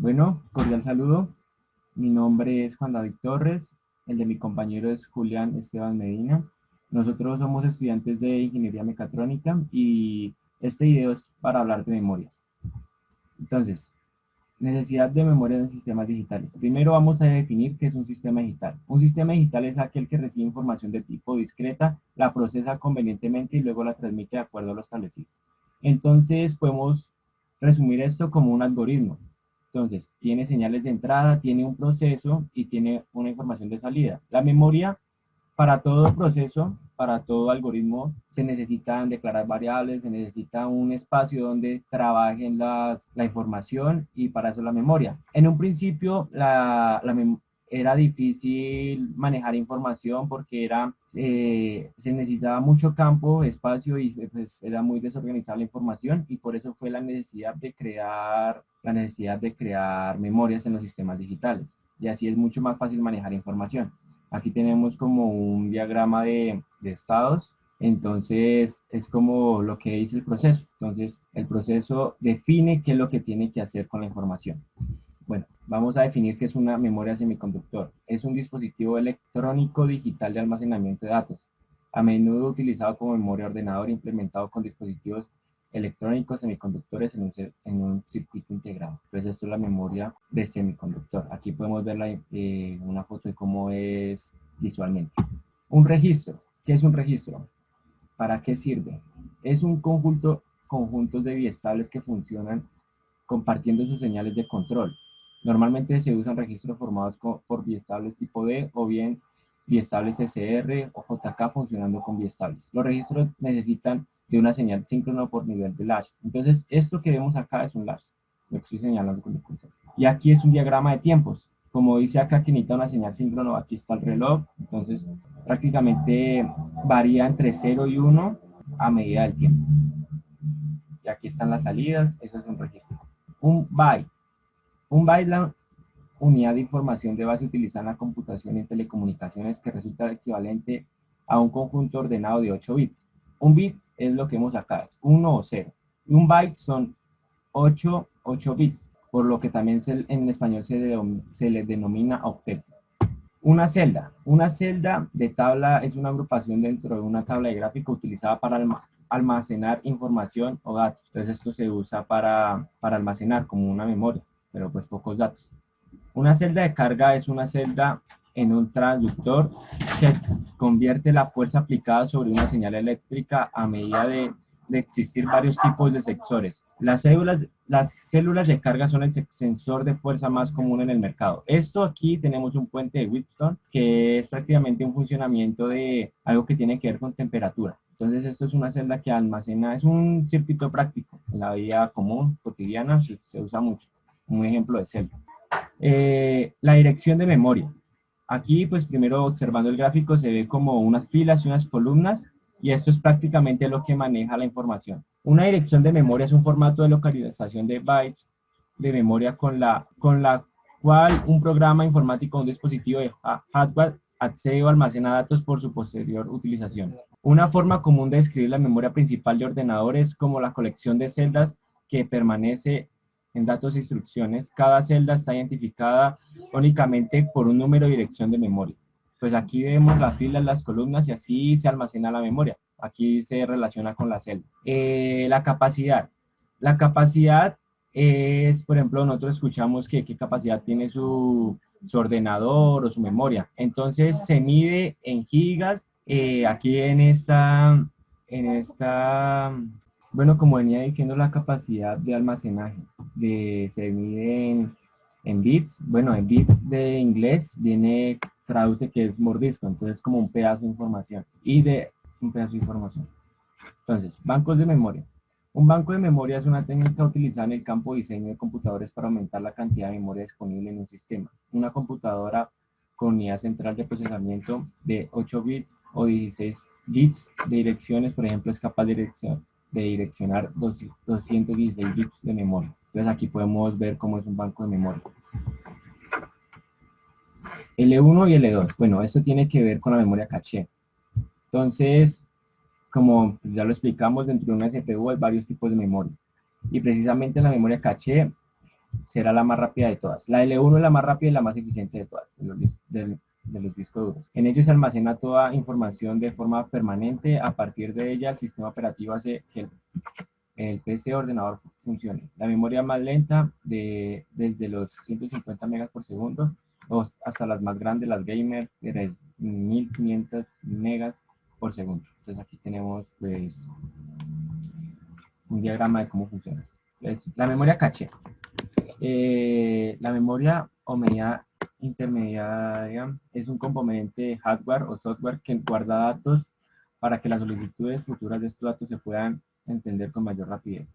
Bueno, cordial saludo. Mi nombre es Juan David Torres, el de mi compañero es Julián Esteban Medina. Nosotros somos estudiantes de Ingeniería Mecatrónica y este video es para hablar de memorias. Entonces, necesidad de memoria en sistemas digitales. Primero vamos a definir qué es un sistema digital. Un sistema digital es aquel que recibe información de tipo discreta, la procesa convenientemente y luego la transmite de acuerdo a lo establecido. Entonces, podemos resumir esto como un algoritmo. Entonces, tiene señales de entrada, tiene un proceso y tiene una información de salida. La memoria, para todo proceso, para todo algoritmo, se necesitan declarar variables, se necesita un espacio donde trabajen la información y para eso la memoria. En un principio, era difícil manejar información porque se necesitaba mucho campo, espacio y pues, era muy desorganizada la información y por eso fue la necesidad de crear memorias en los sistemas digitales. Y así es mucho más fácil manejar información. Aquí tenemos como un diagrama de estados, entonces es como lo que dice el proceso. Entonces el proceso define qué es lo que tiene que hacer con la información. Bueno, vamos a definir qué es una memoria semiconductor. Es un dispositivo electrónico digital de almacenamiento de datos, a menudo utilizado como memoria ordenador implementado con dispositivos electrónicos semiconductores en un circuito integrado. Entonces esto es la memoria de semiconductor. Aquí podemos ver una foto de cómo es visualmente. Un registro. ¿Qué es un registro? ¿Para qué sirve? Es un conjuntos de biestables que funcionan compartiendo sus señales de control. Normalmente se usan registros formados por biestables tipo D o bien biestables SR o JK funcionando con biestables. Los registros necesitan de una señal síncrona por nivel de latch. Entonces, esto que vemos acá es un latch, lo que estoy señalando con el cursor. Y aquí es un diagrama de tiempos. Como dice acá que necesita una señal síncrona, aquí está el reloj. Entonces, prácticamente varía entre 0 y 1 a medida del tiempo. Y aquí están las salidas, eso es un registro. Un byte. Un byte es la unidad de información de base utilizada en la computación y en telecomunicaciones que resulta equivalente a un conjunto ordenado de 8 bits. Un bit es lo que vemos acá, es 1 o 0. Y un byte son 8 bits, por lo que también en español se le denomina octeto. Una celda de tabla es una agrupación dentro de una tabla de gráfico utilizada para almacenar información o datos. Entonces esto se usa para almacenar como una memoria, pero pues pocos datos. Una celda de carga es una celda en un transductor que convierte la fuerza aplicada sobre una señal eléctrica a medida de existir varios tipos de sensores. Las células de carga son el sensor de fuerza más común en el mercado. Esto aquí tenemos un puente de Wheatstone, que es prácticamente un funcionamiento de algo que tiene que ver con temperatura. Entonces esto es una celda que almacena, es un circuito práctico en la vida común, cotidiana, se usa mucho. Un ejemplo de celda. La dirección de memoria. Aquí, pues primero observando el gráfico se ve como unas filas y unas columnas y esto es prácticamente lo que maneja la información. Una dirección de memoria es un formato de localización de bytes de memoria con la cual un programa informático o un dispositivo de hardware accede o almacena datos por su posterior utilización. Una forma común de describir la memoria principal de ordenadores como la colección de celdas que permanece en datos e instrucciones. Cada celda está identificada únicamente por un número de dirección de memoria. Pues aquí vemos las filas, las columnas y así se almacena la memoria. Aquí se relaciona con la celda. La capacidad. La capacidad es, por ejemplo, nosotros escuchamos que qué capacidad tiene su ordenador o su memoria. Entonces se mide en gigas. Aquí bueno, como venía diciendo, la capacidad de almacenaje se mide en bits. Bueno, en bits de inglés traduce que es mordisco, entonces como un pedazo de información. Entonces, bancos de memoria. Un banco de memoria es una técnica utilizada en el campo de diseño de computadores para aumentar la cantidad de memoria disponible en un sistema. Una computadora con unidad central de procesamiento de 8 bits o 16 bits de direcciones, por ejemplo, es capaz de direccionar 216 bits de memoria. Entonces aquí podemos ver cómo es un banco de memoria. L1 y L2. Bueno, esto tiene que ver con la memoria caché. Entonces, como ya lo explicamos, dentro de una CPU hay varios tipos de memoria. Y precisamente la memoria caché será la más rápida de todas. La L1 es la más rápida y la más eficiente de todas, de los discos duros. En ellos se almacena toda información de forma permanente. A partir de ella, el sistema operativo hace que el PC ordenador funcione. La memoria más lenta, desde los 150 megas por segundo hasta las más grandes, las gamer, 3500 megas por segundo. Entonces aquí tenemos pues un diagrama de cómo funciona. Entonces, la memoria caché. La memoria o media intermediaria es un componente hardware o software que guarda datos para que las solicitudes futuras de estos datos se puedan entender con mayor rapidez.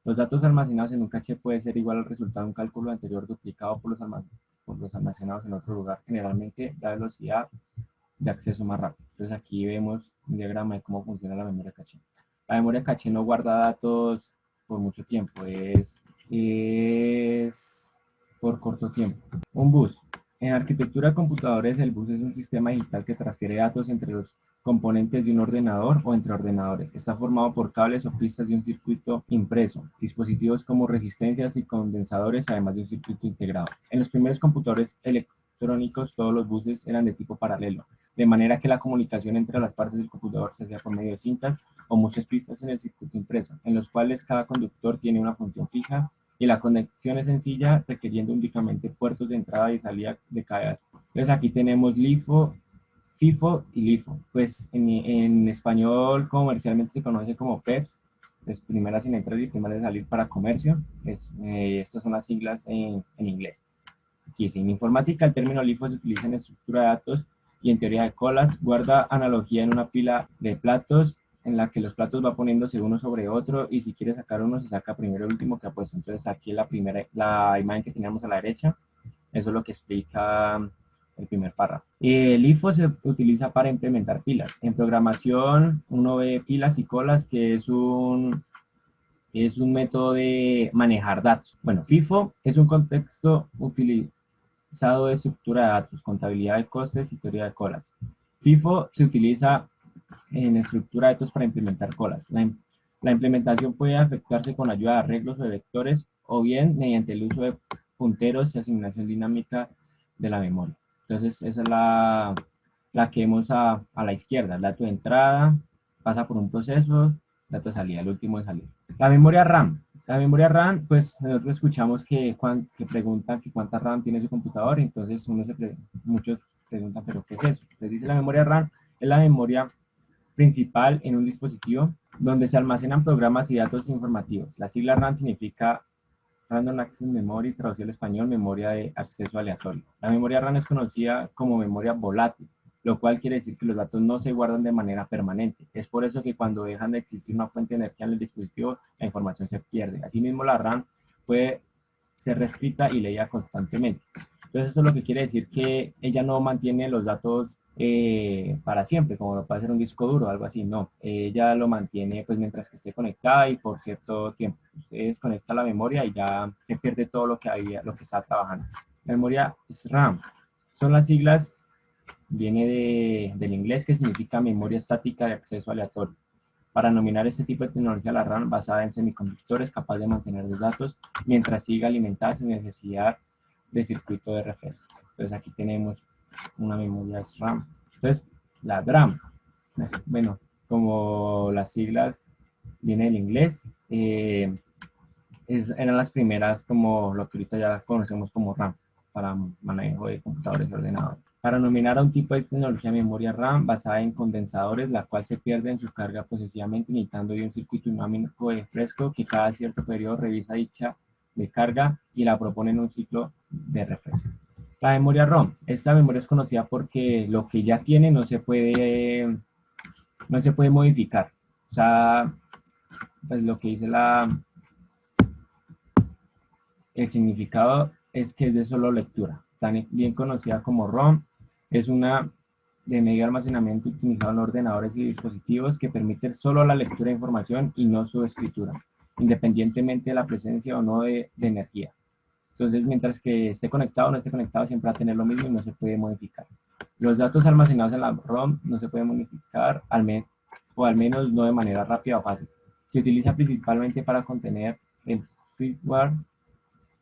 Los datos almacenados en un caché puede ser igual al resultado de un cálculo anterior duplicado por los almacenados en otro lugar, generalmente la velocidad de acceso más rápido. Entonces aquí vemos un diagrama de cómo funciona la memoria caché. La memoria caché no guarda datos por mucho tiempo, es por corto tiempo. Un bus. En arquitectura de computadores, el bus es un sistema digital que transfiere datos entre los componentes de un ordenador o entre ordenadores. Está formado por cables o pistas de un circuito impreso, dispositivos como resistencias y condensadores, además de un circuito integrado. En los primeros computadores electrónicos, todos los buses eran de tipo paralelo, de manera que la comunicación entre las partes del computador se hacía por medio de cintas o muchas pistas en el circuito impreso, en los cuales cada conductor tiene una función fija y la conexión es sencilla, requiriendo únicamente puertos de entrada y salida de cada. Entonces aquí tenemos LIFO, FIFO y LIFO. Pues en español comercialmente se conoce como PEPS, es primera sin entrar y primera de salir para comercio. Estas son las siglas en inglés. Aquí dice, en informática el término LIFO se utiliza en estructura de datos y en teoría de colas, guarda analogía en una pila de platos en la que los platos va poniéndose uno sobre otro y si quiere sacar uno se saca primero el último que ha puesto. Entonces aquí la imagen que teníamos a la derecha, eso es lo que explica el primer párrafo. El IFO se utiliza para implementar pilas. En programación uno ve pilas y colas, que es un método de manejar datos. Bueno, FIFO es un contexto utilizado de estructura de datos, contabilidad de costes y teoría de colas. FIFO se utiliza en estructura de datos para implementar colas. La implementación puede efectuarse con ayuda de arreglos o de vectores o bien mediante el uso de punteros y asignación dinámica de la memoria. Entonces, esa es la que vemos a la izquierda. El dato de entrada pasa por un proceso, dato de salida, el último de salida. La memoria RAM. La memoria RAM, pues nosotros escuchamos que preguntan que cuánta RAM tiene su computador, entonces muchos preguntan, pero ¿qué es eso? Entonces dice la memoria RAM es la memoria principal en un dispositivo donde se almacenan programas y datos informativos. La sigla RAM significa Random Access Memory, traducido al español, memoria de acceso aleatorio. La memoria RAM es conocida como memoria volátil, lo cual quiere decir que los datos no se guardan de manera permanente. Es por eso que cuando dejan de existir una fuente de energía en el dispositivo, la información se pierde. Asimismo, la RAM puede ser reescrita y leída constantemente. Entonces, eso es lo que quiere decir que ella no mantiene los datos para siempre, como lo puede hacer un disco duro o algo así, no. Ella lo mantiene pues mientras que esté conectada y por cierto tiempo. Usted desconecta la memoria y ya se pierde todo lo que está trabajando. La memoria es RAM. Son las siglas, viene del inglés que significa memoria estática de acceso aleatorio. Para nominar este tipo de tecnología, la RAM basada en semiconductores capaz de mantener los datos mientras siga alimentada sin necesidad de circuito de refresco. Entonces aquí tenemos una memoria RAM. Entonces la DRAM, bueno, como las siglas viene del inglés, eran las primeras como lo que ahorita ya conocemos como RAM para manejo de computadores y ordenadores. Para nominar a un tipo de tecnología de memoria RAM basada en condensadores, la cual se pierde en su carga posesivamente, necesitando de un circuito dinámico de refresco que cada cierto periodo revisa dicha de carga y la propone en un ciclo de refresco. La memoria ROM. Esta memoria es conocida porque lo que ya tiene no se puede modificar. O sea, pues lo que dice el significado es que es de solo lectura. También conocida como ROM, es una de medio almacenamiento utilizado en ordenadores y dispositivos que permite solo la lectura de información y no su escritura, independientemente de la presencia o no de energía. Entonces, mientras que esté conectado o no esté conectado, siempre va a tener lo mismo y no se puede modificar. Los datos almacenados en la ROM no se pueden modificar, o al menos no de manera rápida o fácil. Se utiliza principalmente para contener el firmware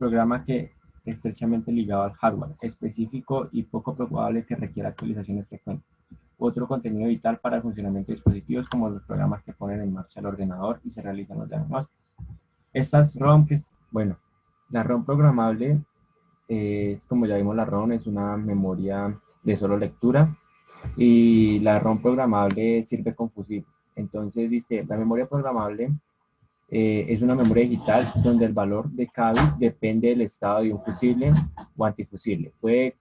programa que estrechamente ligado al hardware, específico y poco probable que requiera actualizaciones frecuentes. Otro contenido vital para el funcionamiento de dispositivos como los programas que ponen en marcha el ordenador y se realizan los diagnósticos. Estas ROM, bueno, la ROM programable es, como ya vimos, la ROM es una memoria de solo lectura y la ROM programable sirve con fusibles. Entonces dice, la memoria programable es una memoria digital donde el valor de cada bit depende del estado de un fusible o antifusible. Puede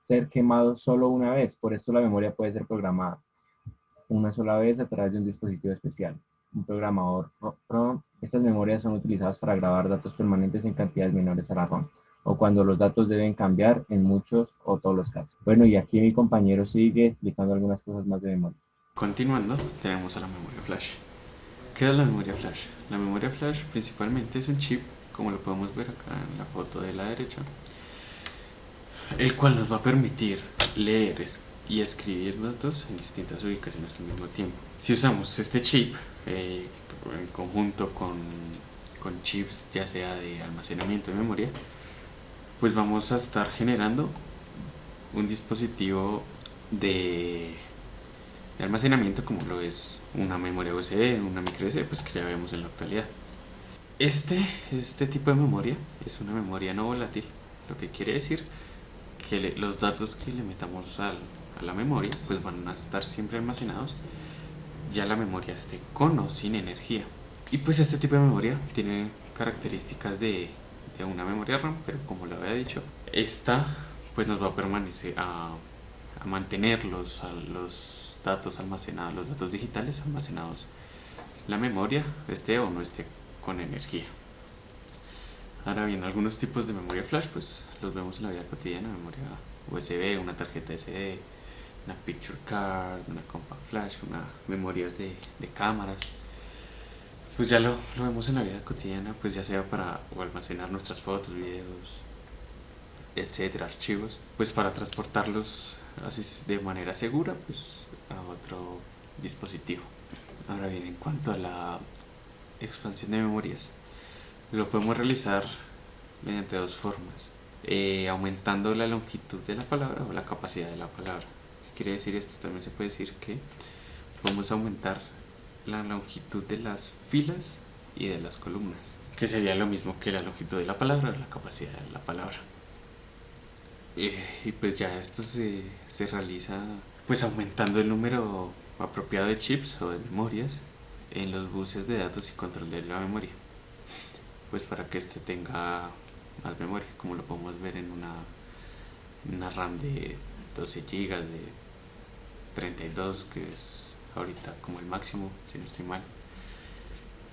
ser quemado solo una vez, por esto la memoria puede ser programada una sola vez a través de un dispositivo especial, un programador ROM. Estas memorias son utilizadas para grabar datos permanentes en cantidades menores a la ROM, o cuando los datos deben cambiar en muchos o todos los casos. Bueno, y aquí mi compañero sigue explicando algunas cosas más de memoria. Continuando, tenemos a la memoria flash. ¿Qué es la memoria flash? La memoria flash principalmente es un chip, como lo podemos ver acá en la foto de la derecha, el cual nos va a permitir leer y escribir datos en distintas ubicaciones al mismo tiempo. Si usamos este chip en conjunto con chips ya sea de almacenamiento de memoria, pues vamos a estar generando un dispositivo de almacenamiento como lo es una memoria USB, una micro SD, pues que ya vemos en la actualidad. Este tipo de memoria es una memoria no volátil, lo que quiere decir que los datos que le metamos a la memoria pues van a estar siempre almacenados, ya la memoria esté con o sin energía. Y pues este tipo de memoria tiene características de una memoria RAM, pero como lo había dicho, esta pues nos va a permanecer a mantener los datos almacenados, los datos digitales almacenados, la memoria esté o no esté con energía. Ahora bien, algunos tipos de memoria flash pues los vemos en la vida cotidiana: memoria USB, una tarjeta SD, una picture card, una compact flash, memorias de cámaras. Pues ya lo vemos en la vida cotidiana, pues ya sea para almacenar nuestras fotos, videos, etcétera, archivos, pues para transportarlos así de manera segura pues a otro dispositivo. Ahora bien, en cuanto a la expansión de memorias, lo podemos realizar mediante dos formas: aumentando la longitud de la palabra o la capacidad de la palabra. ¿Qué quiere decir esto? También se puede decir que podemos aumentar la longitud de las filas y de las columnas, que sería lo mismo que la longitud de la palabra o la capacidad de la palabra. Y pues ya esto se realiza pues aumentando el número apropiado de chips o de memorias en los buses de datos y control de la memoria, pues para que este tenga más memoria, como lo podemos ver en una RAM de 12 GB, de 32, que es ahorita como el máximo, si no estoy mal,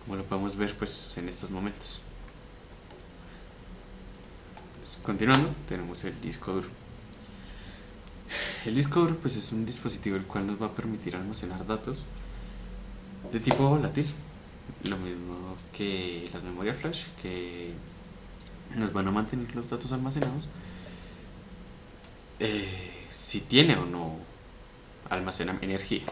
como lo podemos ver pues en estos momentos. Pues, continuando, tenemos el disco duro. El disco duro pues es un dispositivo el cual nos va a permitir almacenar datos de tipo volátil, lo mismo que las memorias flash, que nos van a mantener los datos almacenados, si tiene o no almacena energía.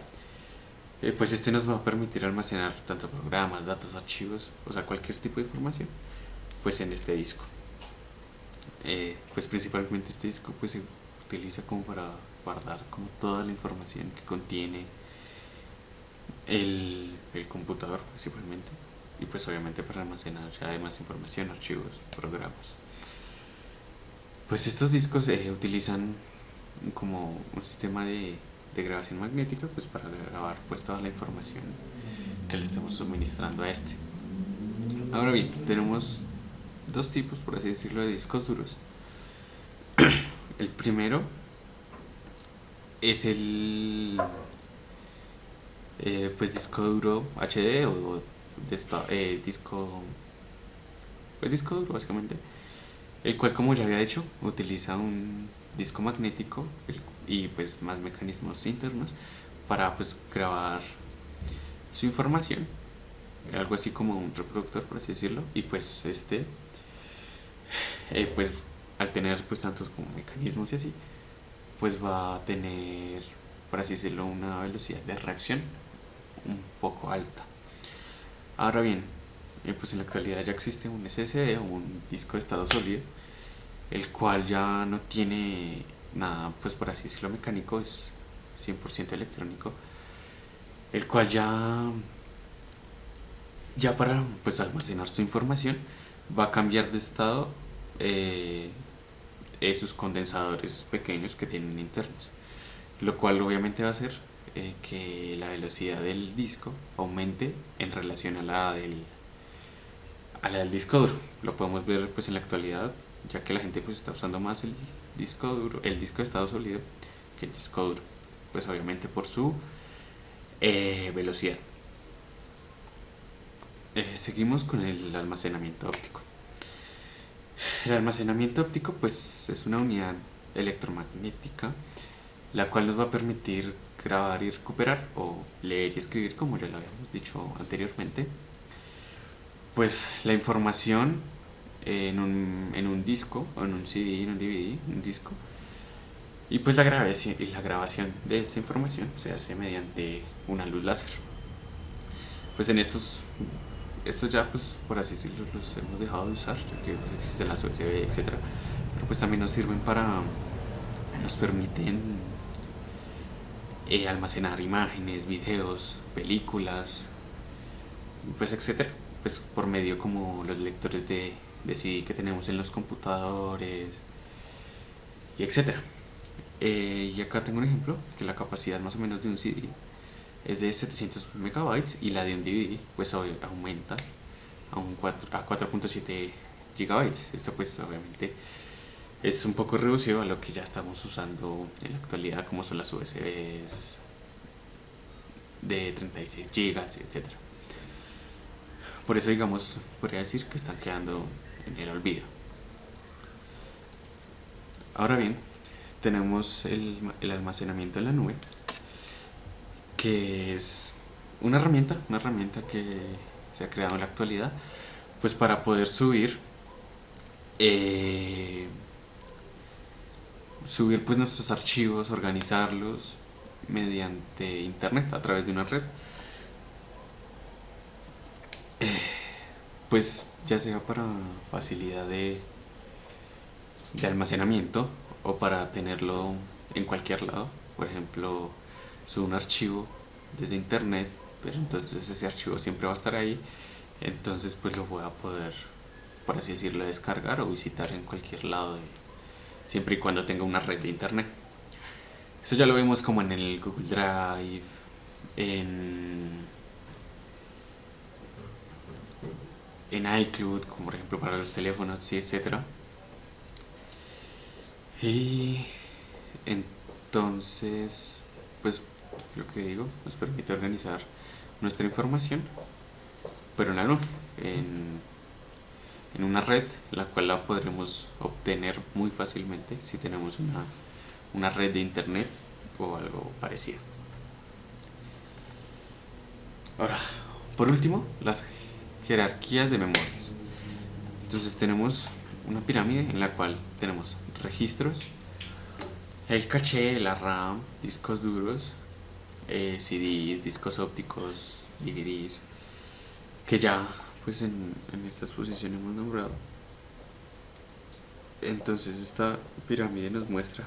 Pues este nos va a permitir almacenar tanto programas, datos, archivos, o sea cualquier tipo de información pues en este disco. Pues principalmente este disco pues se utiliza como para guardar como toda la información que contiene el computador principalmente, y pues obviamente para almacenar además información, archivos, programas. Pues estos discos utilizan como un sistema de grabación magnética pues para grabar pues toda la información que le estamos suministrando a este. Ahora bien, tenemos dos tipos, por así decirlo, de discos duros. El primero es el pues disco duro HD o disco duro básicamente, el cual, como ya había dicho, utiliza un disco magnético y pues más mecanismos internos para pues grabar su información, algo así como un reproductor, por así decirlo. Y pues pues al tener pues tantos como mecanismos y así, pues va a tener, por así decirlo, una velocidad de reacción un poco alta. Ahora bien, pues en la actualidad ya existe un SSD o un disco de estado sólido, el cual ya no tiene nada, pues por así decirlo, mecánico, es 100% electrónico, el cual ya para pues almacenar su información va a cambiar de estado eh, sus condensadores pequeños que tienen internos, lo cual obviamente va a hacer que la velocidad del disco aumente en relación a la del disco duro. Lo podemos ver pues en la actualidad, ya que la gente pues está usando más el disco duro, el disco de estado sólido, que el disco duro, pues obviamente por su velocidad. Seguimos con el almacenamiento óptico. El almacenamiento óptico pues es una unidad electromagnética la cual nos va a permitir grabar y recuperar o leer y escribir, como ya lo habíamos dicho anteriormente, pues la información en un disco o en un CD, en un DVD, un disco, y pues la grabación de esta información se hace mediante una luz láser. Pues en estos ya pues por así decirlo los hemos dejado de usar, ya que pues existen las USB, etcétera, pero pues también nos sirven nos permiten almacenar imágenes, videos, películas, pues etcétera, pues por medio como los lectores de CD que tenemos en los computadores y etcétera. Y acá tengo un ejemplo que la capacidad más o menos de un CD es de 700 megabytes y la de un DVD pues aumenta a 4.7 gigabytes. Esto pues obviamente es un poco reducido a lo que ya estamos usando en la actualidad, como son las USBs de 36 gigas, etcétera. Por eso, digamos, podría decir que están quedando en el olvido. Ahora bien, tenemos el almacenamiento en la nube, que es una herramienta que se ha creado en la actualidad, pues para poder subir pues nuestros archivos, organizarlos mediante internet a través de una red, pues ya sea para facilidad de almacenamiento o para tenerlo en cualquier lado. Por ejemplo, subo un archivo desde internet, pero entonces ese archivo siempre va a estar ahí, entonces pues lo voy a poder, por así decirlo, descargar o visitar en cualquier lado, siempre y cuando tenga una red de internet. Eso ya lo vemos como en el Google Drive, en, en iCloud, como por ejemplo para los teléfonos, y etcétera. Y entonces, pues lo que digo, nos permite organizar nuestra información, pero en la nube, en una red, la cual la podremos obtener muy fácilmente si tenemos una red de internet o algo parecido. Ahora, por último, las jerarquías de memorias. Entonces tenemos una pirámide en la cual tenemos registros, el caché, la RAM, discos duros, CDs, discos ópticos, DVDs, que ya pues en esta exposición hemos nombrado. Entonces esta pirámide nos muestra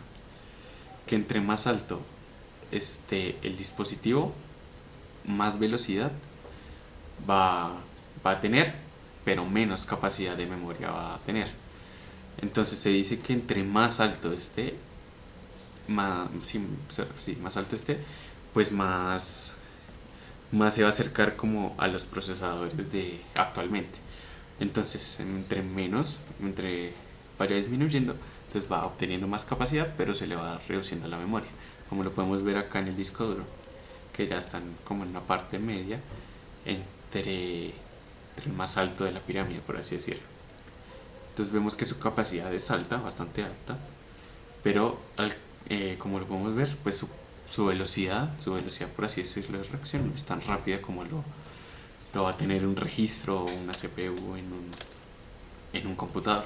que entre más alto esté el dispositivo, más velocidad va, va a tener, pero menos capacidad de memoria va a tener. Entonces se dice que entre más alto esté, más alto esté, pues más se va a acercar como a los procesadores de actualmente. Entonces, entre vaya disminuyendo, entonces va obteniendo más capacidad, pero se le va reduciendo la memoria, como lo podemos ver acá en el disco duro, que ya están como en una parte media entre el más alto de la pirámide, por así decirlo. Entonces vemos que su capacidad es alta, bastante alta, pero como lo podemos ver, pues su velocidad por así decirlo de reacción no es tan rápida como lo va a tener un registro o una CPU en un computador.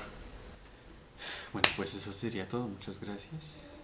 Bueno, pues eso sería todo, muchas gracias.